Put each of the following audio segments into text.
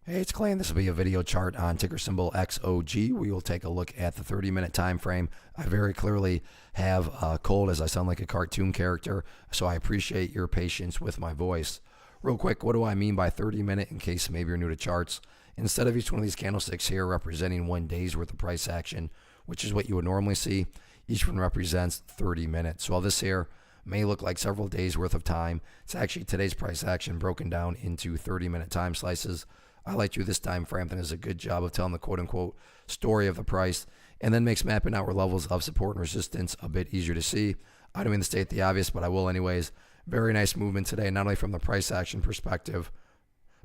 Hey, it's Clay, and this will be a video chart on ticker symbol XOG. We will take a look at the 30-minute time frame. I very clearly have a cold as I sound like a cartoon character, so I appreciate your patience with my voice. Real quick, what do I mean by 30-minute in case maybe you're new to charts? Instead of each one of these candlesticks here representing 1 day's worth of price action, which is what you would normally see, each one represents 30 minutes. So while this here may look like several days worth of time, it's actually today's price action broken down into 30-minute time slices. I like you this time frame that does a good job of telling the quote-unquote story of the price and then makes mapping out where levels of support and resistance a bit easier to see. I don't mean to state the obvious, but I will anyways. Very nice movement today, not only from the price action perspective,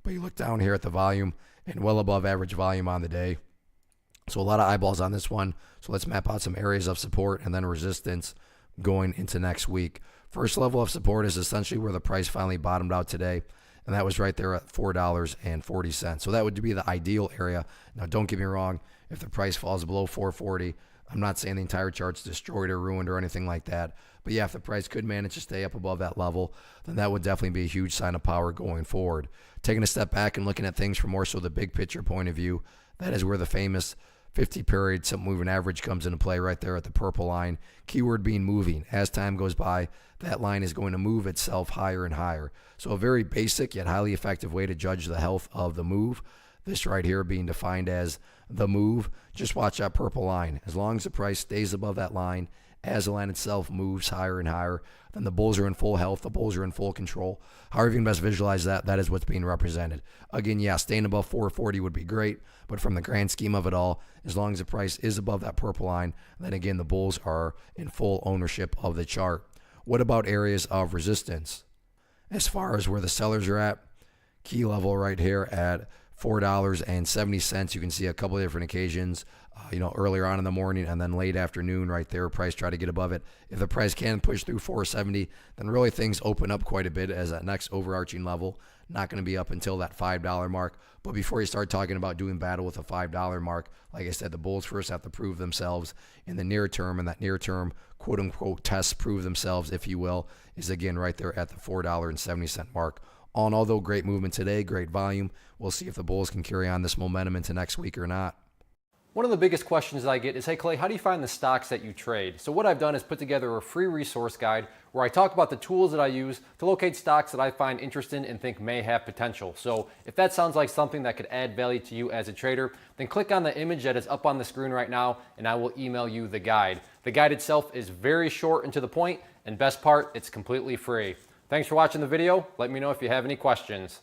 but you look down here at the volume and well above average volume on the day. So a lot of eyeballs on this one. So let's map out some areas of support and then resistance going into next week. First level of support is essentially where the price finally bottomed out today, and that was right there at $4.40. So that would be the ideal area. Now, don't get me wrong. If the price falls below $4.40, I'm not saying the entire chart's destroyed or ruined or anything like that. But yeah, if the price could manage to stay up above that level, then that would definitely be a huge sign of power going forward. Taking a step back and looking at things from more so the big picture point of view, that is where the famous 50-period simple moving average comes into play right there at the purple line. Keyword being moving. As time goes by, that line is going to move itself higher and higher. So a very basic yet highly effective way to judge the health of the move. This right here being defined as the move. Just watch that purple line. As long as the price stays above that line, as the line itself moves higher and higher, then the bulls are in full health, the bulls are in full control. However you can best visualize that, that is what's being represented. Again, yeah, staying above 440 would be great, but from the grand scheme of it all, as long as the price is above that purple line, then again, the bulls are in full ownership of the chart. What about areas of resistance? As far as where the sellers are at, key level right here at $4.70. You can see a couple of different occasions, earlier on in the morning and then late afternoon right there, price try to get above it. If the price can push through 470, then really things open up quite a bit as that next overarching level. Not going to be up until that $5 mark. But before you start talking about doing battle with a $5 mark, like I said, the bulls first have to prove themselves in the near term, and that near term quote unquote tests prove themselves, if you will, is again right there at the $4.70 mark. All in all, though, great movement today, great volume. We'll see if the bulls can carry on this momentum into next week or not. One of the biggest questions that I get is, hey Clay, how do you find the stocks that you trade? So what I've done is put together a free resource guide where I talk about the tools that I use to locate stocks that I find interesting and think may have potential. So if that sounds like something that could add value to you as a trader, then click on the image that is up on the screen right now and I will email you the guide. The guide itself is very short and to the point, and best part, it's completely free. Thanks for watching the video. Let me know if you have any questions.